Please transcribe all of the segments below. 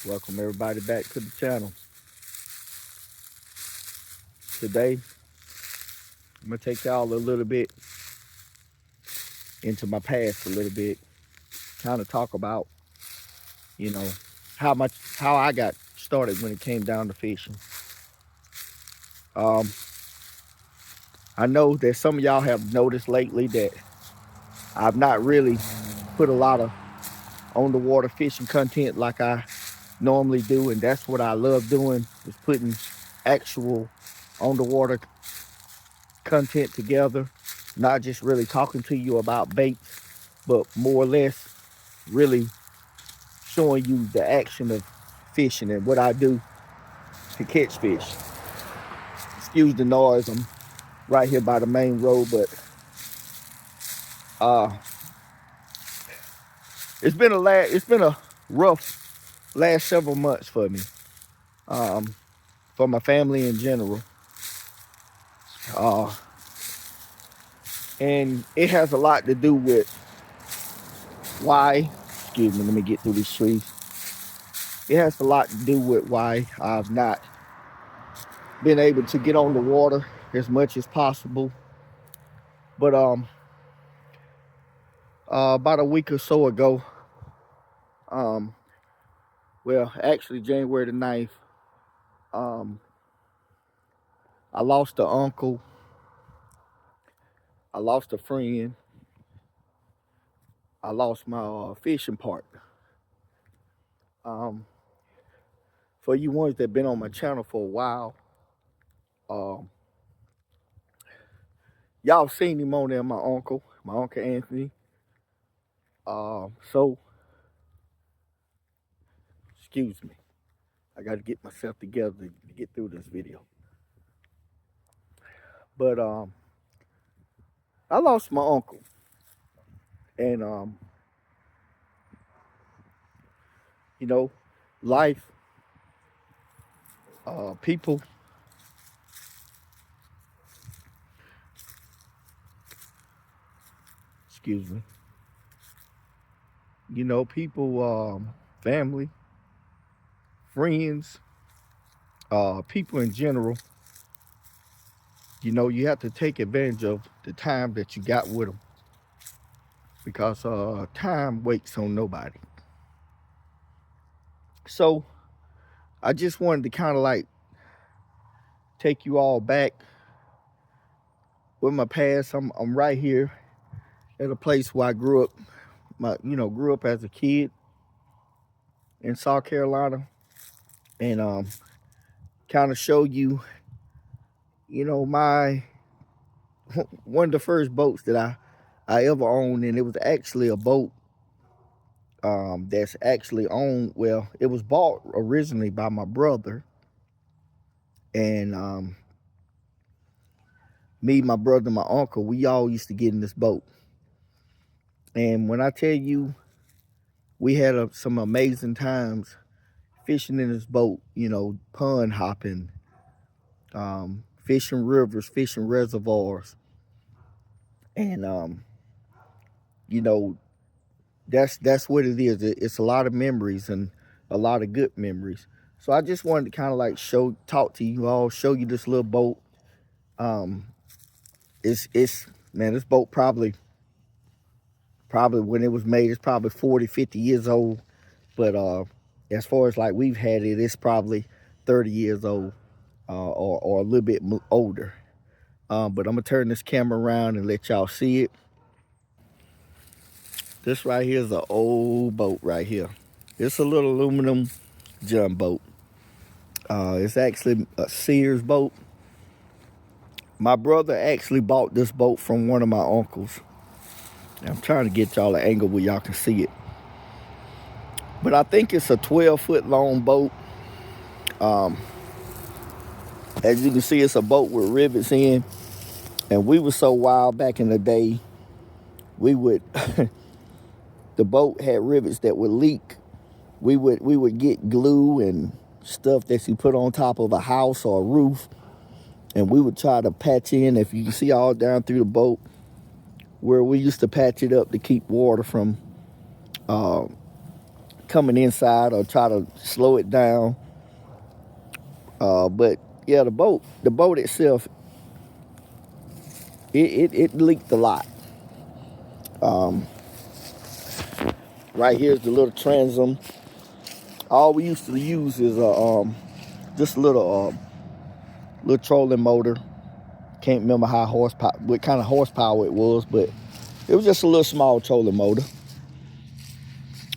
Welcome everybody back to the channel. Today, I'm gonna take y'all a little bit into my past a little bit, kind of talk about, you know, how I got started when it came down to fishing. Um, I know that some of y'all have noticed lately that I've not really put a lot of on the water fishing content like I normally do, and that's what I love doing, is putting actual on the water content together, not just really talking to you about baits, but more or less really showing you the action of fishing and what I do to catch fish. Excuse the noise, I'm right here by the main road, but uh it's been a rough last several months for me, um for my family in general, uh and it has a lot to do with why, excuse me, let me get through these trees. It has a lot to do with why I've not been able to get on the water as much as possible. But about a week or so ago, um, well, actually January the 9th, um, I lost an uncle, I lost a friend, I lost my fishing partner. Um, for you ones that been on my channel for a while, um, y'all seen him on there, my uncle Anthony. So, excuse me, I got to get myself together to get through this video. But I lost my uncle, and you know, life, people, excuse me, people, family, friends, people in general. You have to take advantage of the time that you got with them, because time waits on nobody. So I just wanted to kind of like take you all back with my past. I'm right here at a place where I grew up. Grew up as a kid in South Carolina, and kind of show you, my one of the first boats that I ever owned, and it was actually a boat that's actually owned. Well, it was bought originally by my brother, and me, my brother, and my uncle, we all used to get in this boat. And when I tell you, we had some amazing times fishing in this boat. Pond hopping, fishing rivers, fishing reservoirs, and you know that's what it is. It's a lot of memories, and a lot of good memories. So I just wanted to kind of like talk to you all, show you this little boat. Um, it's man, this boat probably when it was made, it's probably 40, 50 years old. But as far as like we've had it, it's probably 30 years old, or a little bit older. But I'm gonna turn this camera around and let y'all see it. This right here is an old boat right here. It's a little aluminum jump boat. It's actually a Sears boat. My brother actually bought this boat from one of my uncles. I'm trying to get y'all an angle where y'all can see it. But I think it's a 12-foot long boat. As you can see, it's a boat with rivets in. And we were so wild back in the day, we would, the boat had rivets that would leak. We would get glue and stuff that you put on top of a house or a roof, and we would try to patch in, if you can see all down through the boat, where we used to patch it up to keep water from coming coming inside or try to slow it down. But yeah, the boat itself, it leaked a lot. Right here's the little transom. All we used to use is just a little trolling motor. Can't remember how horsepower, what kind of horsepower it was, but it was just a little small trolling motor.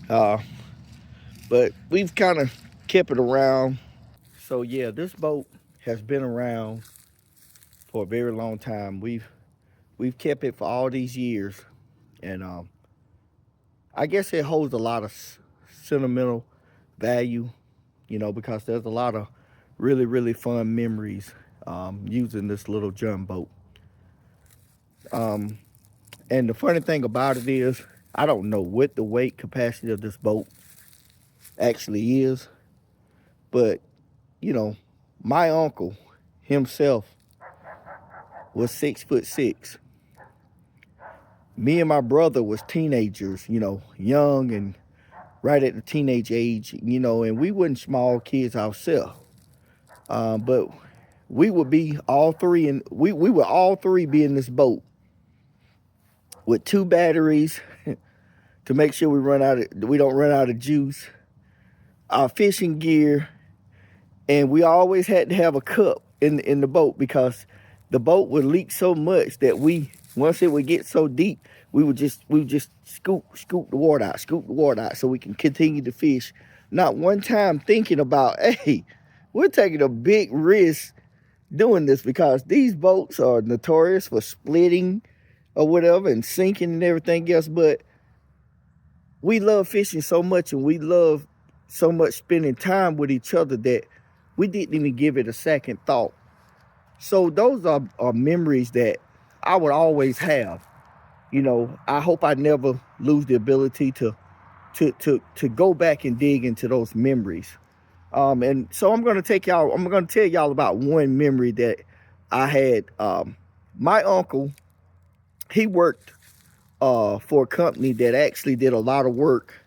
But we've kind of kept it around. So yeah, this boat has been around for a very long time. We've kept it for all these years, and I guess it holds a lot of sentimental value, because there's a lot of really fun memories using this little jump boat. And the funny thing about it is, I don't know what the weight capacity of this boat actually is, but my uncle himself was 6'6". Me and my brother was teenagers, young and right at the teenage age, and we wasn't small kids ourselves. But we would be all three, and we would all three be in this boat with 2 batteries to make sure we don't run out of juice, our fishing gear, and we always had to have a cup in the boat, because the boat would leak so much that once it would get so deep, we would just scoop the water out so we can continue to fish. Not one time thinking about, hey, we're taking a big risk doing this, because these boats are notorious for splitting or whatever and sinking and everything else. But we love fishing so much, and we love so much spending time with each other, that we didn't even give it a second thought. So those are memories that I would always have. I hope I never lose the ability to go back and dig into those memories. And so I'm going to tell y'all about one memory that I had. My uncle, he worked for a company that actually did a lot of work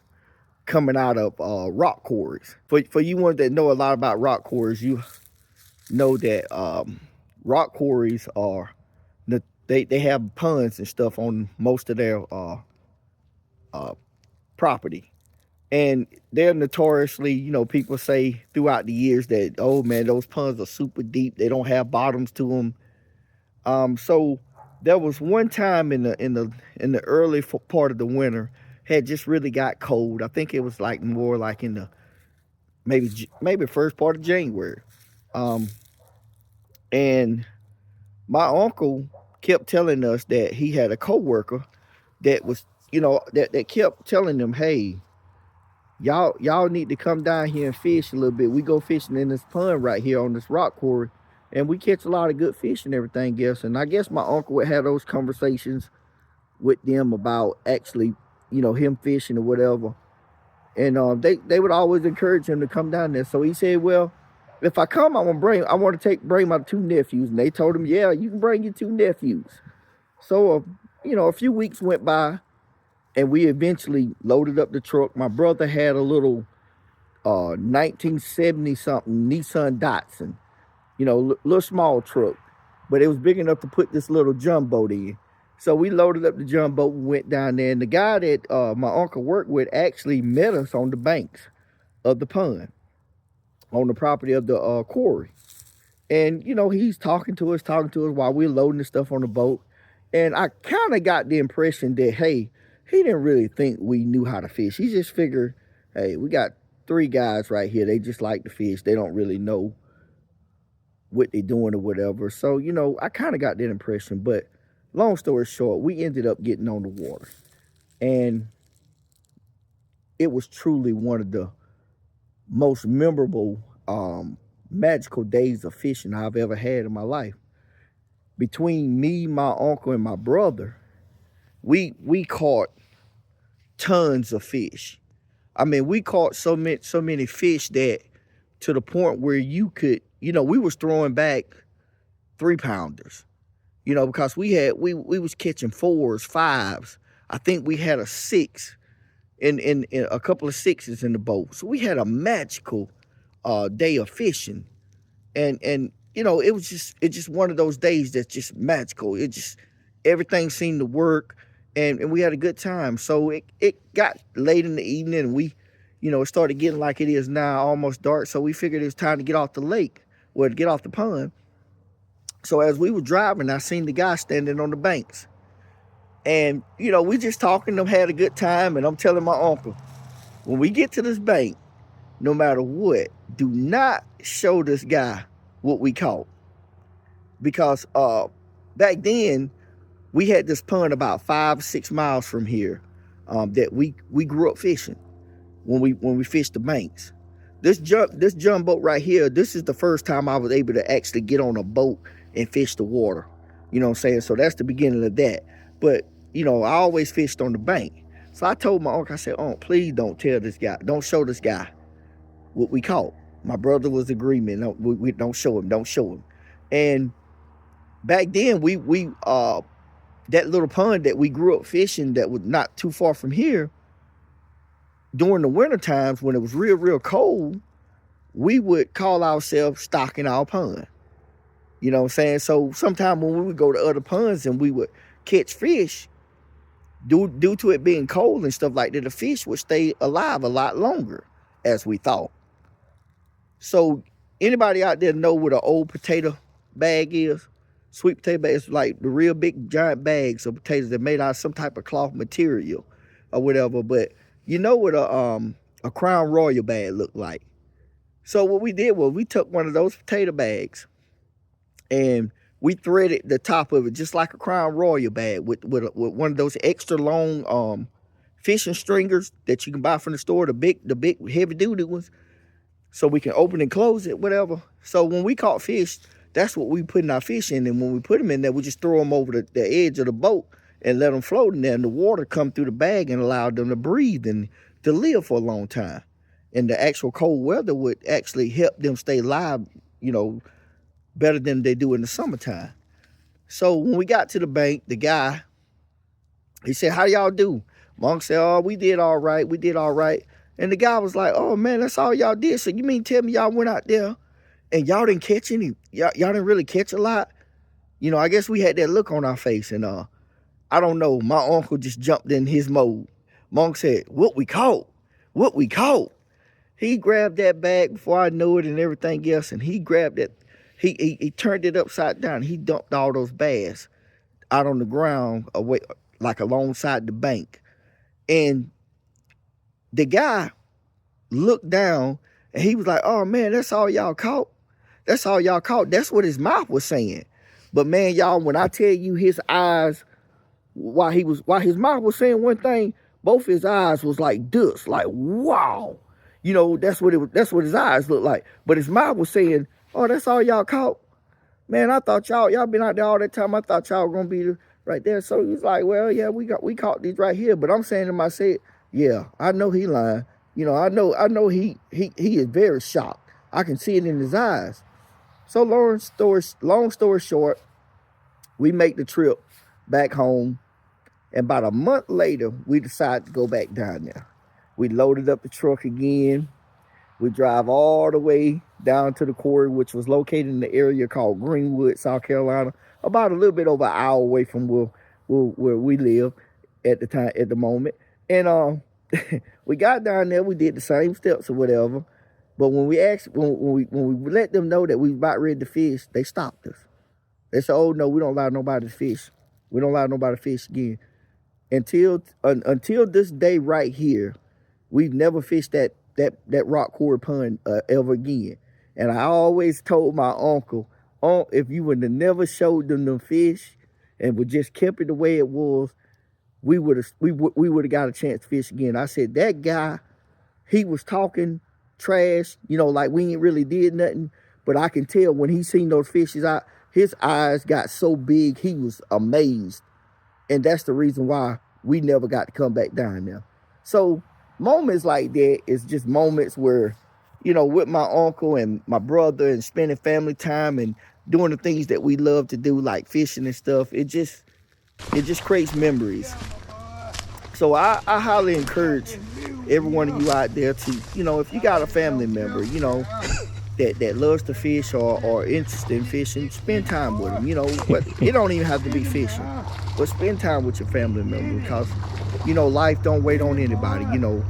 coming out of rock quarries. For you ones that know a lot about rock quarries, you know that rock quarries are, they have ponds and stuff on most of their property. And they're notoriously, people say throughout the years that, oh man, those ponds are super deep. They don't have bottoms to them. So there was one time in the early part of the winter, had just really got cold. I think it was like more like in the maybe first part of January. And my uncle kept telling us that he had a coworker that was, that kept telling them, hey, y'all need to come down here and fish a little bit. We go fishing in this pond right here on this rock quarry, and we catch a lot of good fish and everything else. And I guess my uncle would have those conversations with them about actually, him fishing or whatever. And they would always encourage him to come down there. So he said, well, if I come, I want to bring my 2 nephews. And they told him, yeah, you can bring your 2 nephews. So, a few weeks went by, and we eventually loaded up the truck. My brother had a little 1970 something Nissan Datsun, little small truck, but it was big enough to put this little jumbo in. So we loaded up the jumbo and went down there. And the guy that my uncle worked with actually met us on the banks of the pond, on the property of the quarry. And, he's talking to us while we're loading the stuff on the boat. And I kind of got the impression that, hey, he didn't really think we knew how to fish. He just figured, hey, we got 3 guys right here. They just like to fish. They don't really know what they're doing or whatever. So, I kind of got that impression. But long story short, we ended up getting on the water. And it was truly one of the most memorable, magical days of fishing I've ever had in my life. Between me, my uncle, and my brother, we caught tons of fish. I mean, we caught so many fish that, to the point where you could, we was throwing back 3-pounders, because we was catching 4s, 5s. I think we had a 6 in a couple of sixes in the boat. So we had a magical day of fishing, and it just one of those days that's just magical. It just everything seemed to work, and we had a good time. So it got late in the evening, and we, it started getting like it is now, almost dark. So we figured it was time to get off the lake, or to get off the pond. So as we were driving, I seen the guy standing on the banks. And, we just talking, them had a good time, and I'm telling my uncle, when we get to this bank, no matter what, do not show this guy what we caught. Because back then, we had this pond about 5 or 6 miles from here that we grew up fishing when we fished the banks. This jump boat right here, this is the first time I was able to actually get on a boat and fish the water. You know what I'm saying? So that's the beginning of that. But, I always fished on the bank. So I told my uncle, I said, "Uncle, please don't tell this guy, don't show this guy what we caught." My brother was agreement. No, we don't show him. And back then, we that little pond that we grew up fishing that was not too far from here, during the winter times when it was real, real cold, we would call ourselves stocking our pond. You know what I'm saying? So sometime when we would go to other ponds and we would catch fish, due to it being cold and stuff like that, the fish would stay alive a lot longer, as we thought. So anybody out there know what an old potato bag is? Sweet potato bag is like the real big giant bags of potatoes that made out of some type of cloth material or whatever. But you know what a Crown Royal bag looked like. So what we did was we took one of those potato bags and we threaded the top of it just like a Crown Royal bag with one of those extra long fishing stringers that you can buy from the store, the big heavy duty ones, so we can open and close it, whatever. So when we caught fish, that's what we put in our fish in, and when we put them in there, we just throw them over the edge of the boat and let them float in there, and the water come through the bag and allow them to breathe and to live for a long time. And the actual cold weather would actually help them stay alive, better than they do in the summertime. So when we got to the bank, the guy, he said, "How y'all do?" Monk said, "Oh, we did all right. And the guy was like, "Oh man, that's all y'all did. So you mean tell me y'all went out there and y'all didn't catch any, y'all didn't really catch a lot?" I guess we had that look on our face, and I don't know, my uncle just jumped in his mode. Monk said, What we caught? He grabbed that bag before I knew it and everything else, and he grabbed it. He turned it upside down. He dumped all those bass out on the ground, away, like alongside the bank. And the guy looked down and he was like, "Oh man, that's all y'all caught? That's all y'all caught?" That's what his mouth was saying. But man, y'all, when I tell you his eyes, while his mouth was saying one thing, both his eyes was like dust, like wow. That's what his eyes looked like. But his mouth was saying, "Oh, that's all y'all caught? Man, I thought y'all been out there all that time. I thought y'all were gonna be right there." So he's like, "Well, yeah, we caught these right here." But I'm saying to myself, yeah, I know he lying. I know he is very shocked. I can see it in his eyes. So long story short, we make the trip back home, and about a month later, we decided to go back down there. We loaded up the truck again. We drive all the way down to the quarry, which was located in the area called Greenwood, South Carolina, about a little bit over an hour away from where we live at the moment. And we got down there, we did the same steps or whatever. But when we let them know that we was about ready to fish, they stopped us. They said, "Oh no, we don't allow nobody to fish. We don't allow nobody to fish again." Until this day right here, we've never fished that rock quarry pond ever again. And I always told my uncle, if you would have never showed them the fish and would just kept it the way it was, we would have got a chance to fish again. I said, that guy, he was talking trash, like we ain't really did nothing. But I can tell when he seen those fishes out, his eyes got so big, he was amazed. And that's the reason why we never got to come back down there. So moments like that is just moments where, with my uncle and my brother and spending family time and doing the things that we love to do, like fishing and stuff, it just creates memories. So I highly encourage every one of you out there to, you know, if you got a family member, you know, that loves to fish or interested in fishing, spend time with them. You know, but it don't even have to be fishing, but spend time with your family member, because, you know, life don't wait on anybody. You know,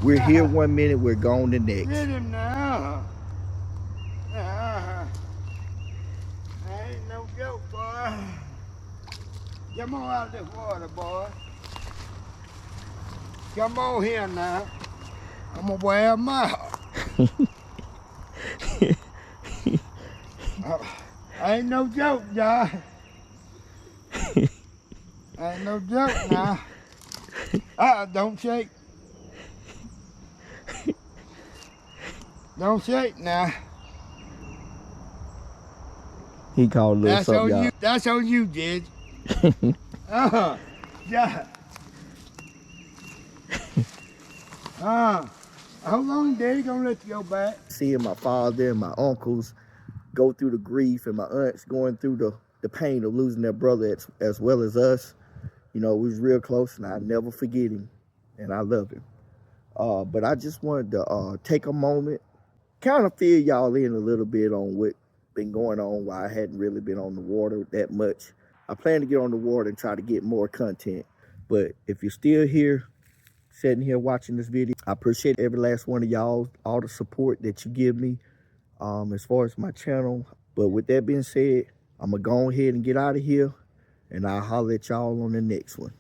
we're here 1 minute, we're gone the next. Get him now. Ain't no joke, boy. Come on out of this water, boy. Come on here now. I'm gonna wear him out. Ain't no joke, y'all. Ain't no joke now. Don't shake. Don't shake now. He called a little something, y'all. That's on you, Jett. Yeah. How long Daddy gonna let you go back? Seeing my father and my uncles go through the grief, and my aunts going through the pain of losing their brother as well as us. You know, we was real close, and I never forget him, and I love him. But I just wanted to take a moment, kind of fill y'all in a little bit on what been going on, why I hadn't really been on the water that much. I plan to get on the water and try to get more content. But if you're still here, sitting here watching this video, I appreciate every last one of y'all, all the support that you give me as far as my channel. But with that being said, I'm gonna go ahead and get out of here, and I'll holler at y'all on the next one.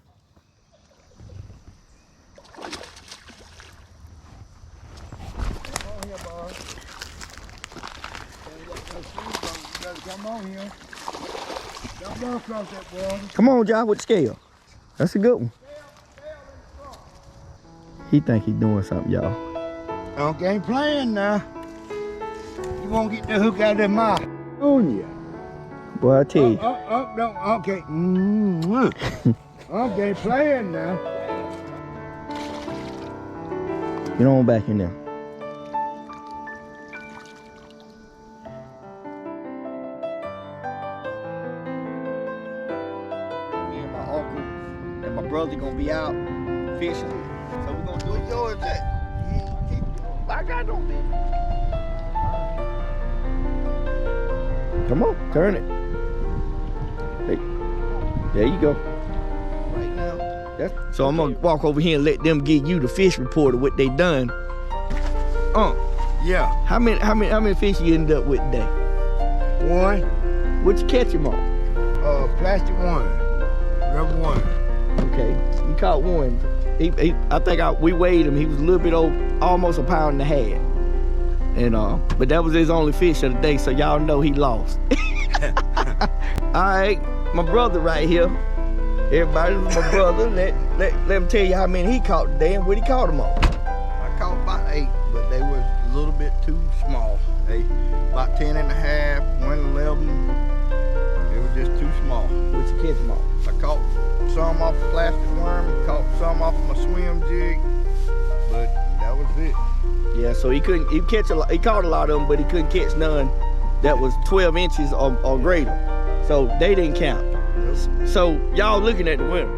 Come on here. Don't go across that water. Come on, John, with the scale. That's a good one. He think he's doing something, y'all. Okay, ain't playing now. You won't get the hook out of their mouth. On you. Boy, I tell you. No, okay. Okay, playing now. Get on back in there. Me and my uncle and my brother gonna be out fishing. So we're gonna do it yours, Jett. I got no fish. Come on, turn it. Hey, there you go. Right now. So I'm gonna walk over here and let them give you the fish report of what they done. Yeah. How many fish you ended up with today? One. What you catch him on? Plastic one. Rubber one. Okay, you caught one. I think we weighed him. He was a little bit over, almost 1.5 pounds. And but that was his only fish of the day, so y'all know he lost. All right, my brother right here. Everybody, this is my brother. Let him tell you how many he caught today and what he caught them on. I caught about 8, but they was a little bit too small. They about 10 and a half, 111. They were just too small. What you catch them on? I caught some off a plastic worm, caught some off of my swim jig, but that was it. Yeah, so he catch a lot. He caught a lot of them, but he couldn't catch none that was 12 inches or greater. So they didn't count. So y'all looking at the winner.